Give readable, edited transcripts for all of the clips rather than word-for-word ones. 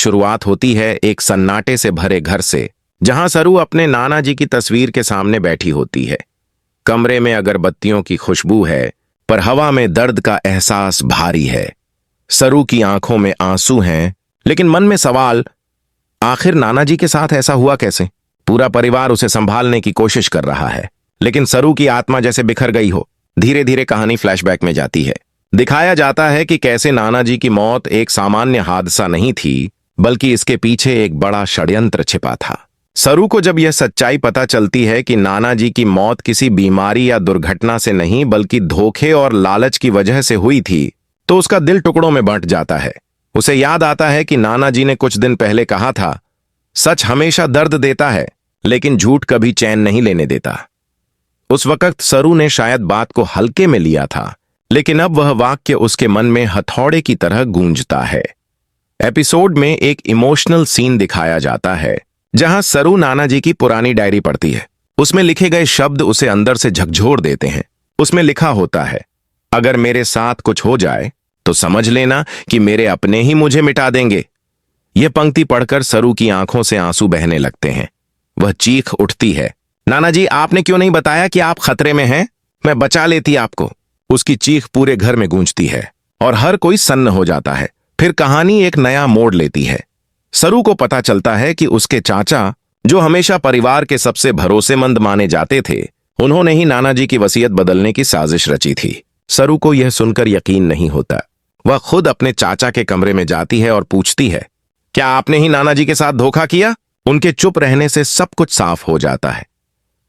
शुरुआत होती है एक सन्नाटे से भरे घर से, जहां सरू अपने नाना जी की तस्वीर के सामने बैठी होती है। कमरे में अगरबत्तियों की खुशबू है, पर हवा में दर्द का एहसास भारी है। सरू की आंखों में आंसू हैं, लेकिन मन में सवाल, आखिर नाना जी के साथ ऐसा हुआ कैसे? पूरा परिवार उसे संभालने की कोशिश कर रहा है, लेकिन सरू की आत्मा जैसे बिखर गई हो। धीरे धीरे कहानी फ्लैशबैक में जाती है। दिखाया जाता है कि कैसे नाना जी की मौत एक सामान्य हादसा नहीं थी, बल्कि इसके पीछे एक बड़ा षड्यंत्र छिपा था। सरू को जब यह सच्चाई पता चलती है कि नाना जी की मौत किसी बीमारी या दुर्घटना से नहीं, बल्कि धोखे और लालच की वजह से हुई थी, तो उसका दिल टुकड़ों में बंट जाता है। उसे याद आता है कि नाना जी ने कुछ दिन पहले कहा था, सच हमेशा दर्द देता है, लेकिन झूठ कभी चैन नहीं लेने देता। उस वक्त सरू ने शायद बात को हल्के में लिया था, लेकिन अब वह वाक्य उसके मन में हथौड़े की तरह गूंजता है। एपिसोड में एक इमोशनल सीन दिखाया जाता है, जहां सरू नाना जी की पुरानी डायरी पढ़ती है। उसमें लिखे गए शब्द उसे अंदर से झकझोर देते हैं। उसमें लिखा होता है, अगर मेरे साथ कुछ हो जाए तो समझ लेना कि मेरे अपने ही मुझे मिटा देंगे। यह पंक्ति पढ़कर सरू की आंखों से आंसू बहने लगते हैं। वह चीख उठती है, नाना जी आपने क्यों नहीं बताया कि आप खतरे में हैं? मैं बचा लेती आपको। उसकी चीख पूरे घर में गूंजती है और हर कोई सन्न हो जाता है। फिर कहानी एक नया मोड़ लेती है। सरू को पता चलता है कि उसके चाचा, जो हमेशा परिवार के सबसे भरोसेमंद माने जाते थे, उन्होंने ही नाना जी की वसीयत बदलने की साजिश रची थी। सरू को यह सुनकर यकीन नहीं होता। वह खुद अपने चाचा के कमरे में जाती है और पूछती है, क्या आपने ही नाना जी के साथ धोखा किया? उनके चुप रहने से सब कुछ साफ हो जाता है।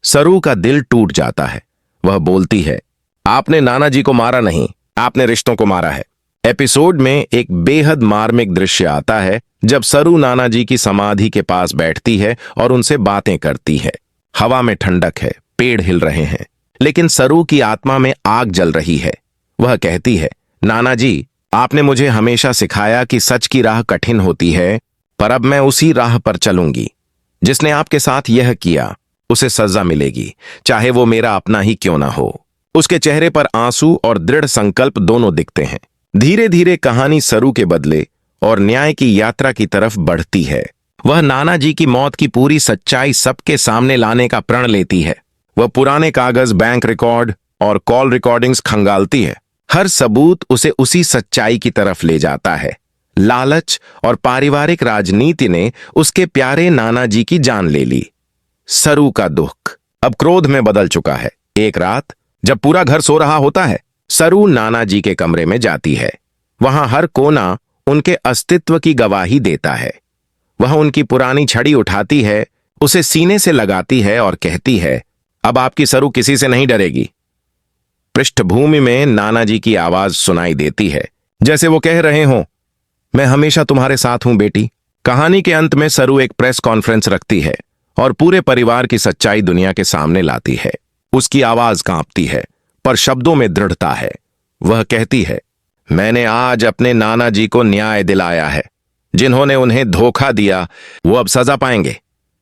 सरू का दिल टूट जाता है। वह बोलती है, आपने नाना जी को मारा नहीं, आपने रिश्तों को मारा है। एपिसोड में एक बेहद मार्मिक दृश्य आता है, जब सरू नाना जी की समाधि के पास बैठती है और उनसे बातें करती है। हवा में ठंडक है, पेड़ हिल रहे हैं, लेकिन सरू की आत्मा में आग जल रही है। वह कहती है, नाना जी आपने मुझे हमेशा सिखाया कि सच की राह कठिन होती है, पर अब मैं उसी राह पर चलूंगी। जिसने आपके साथ यह किया उसे सजा मिलेगी, चाहे वो मेरा अपना ही क्यों ना हो। उसके चेहरे पर आंसू और दृढ़ संकल्प दोनों दिखते हैं। धीरे धीरे कहानी सरू के बदले और न्याय की यात्रा की तरफ बढ़ती है। वह नाना जी की मौत की पूरी सच्चाई सबके सामने लाने का प्रण लेती है। वह पुराने कागज, बैंक रिकॉर्ड और कॉल रिकॉर्डिंग्स खंगालती है। हर सबूत उसे उसी सच्चाई की तरफ ले जाता है। लालच और पारिवारिक राजनीति ने उसके प्यारे नाना जी की जान ले ली। सरू का दुख अब क्रोध में बदल चुका है। एक रात जब पूरा घर सो रहा होता है, सरू नाना जी के कमरे में जाती है। वहां हर कोना उनके अस्तित्व की गवाही देता है। वह उनकी पुरानी छड़ी उठाती है, उसे सीने से लगाती है और कहती है, अब आपकी सरू किसी से नहीं डरेगी। पृष्ठभूमि में नाना जी की आवाज सुनाई देती है, जैसे वो कह रहे हों, मैं हमेशा तुम्हारे साथ हूं बेटी। कहानी के अंत में सरू एक प्रेस कॉन्फ्रेंस रखती है और पूरे परिवार की सच्चाई दुनिया के सामने लाती है। उसकी आवाज कांपती है, पर शब्दों में दृढ़ता है। वह कहती है, मैंने आज अपने नाना जी को न्याय दिलाया है। जिन्होंने उन्हें धोखा दिया वो अब सजा पाएंगे।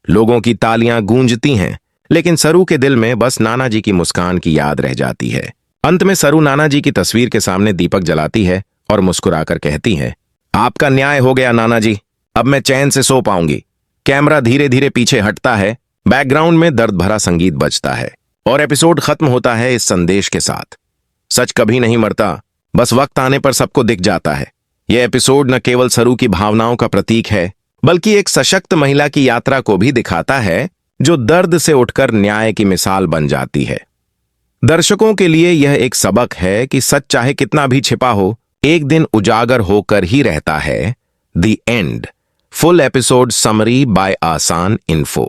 लोगों की तालियां गूंजती हैं, लेकिन सरू के दिल में बस नाना जी की मुस्कान की याद रह जाती है। अंत में सरू नाना जी की तस्वीर के सामने दीपक जलाती है और मुस्कुराकर कहती है, आपका न्याय हो गया नाना जी, अब मैं चैन से सो पाऊंगी। कैमरा धीरे धीरे पीछे हटता है, बैकग्राउंड में दर्द भरा संगीत बजता है और एपिसोड खत्म होता है इस संदेश के साथ, सच कभी नहीं मरता, बस वक्त आने पर सबको दिख जाता है। यह एपिसोड न केवल सरू की भावनाओं का प्रतीक है, बल्कि एक सशक्त महिला की यात्रा को भी दिखाता है, जो दर्द से उठकर न्याय की मिसाल बन जाती है। दर्शकों के लिए यह एक सबक है कि सच चाहे कितना भी छिपा हो, एक दिन उजागर होकर ही रहता है। The end. Full episode summary by Aasan info.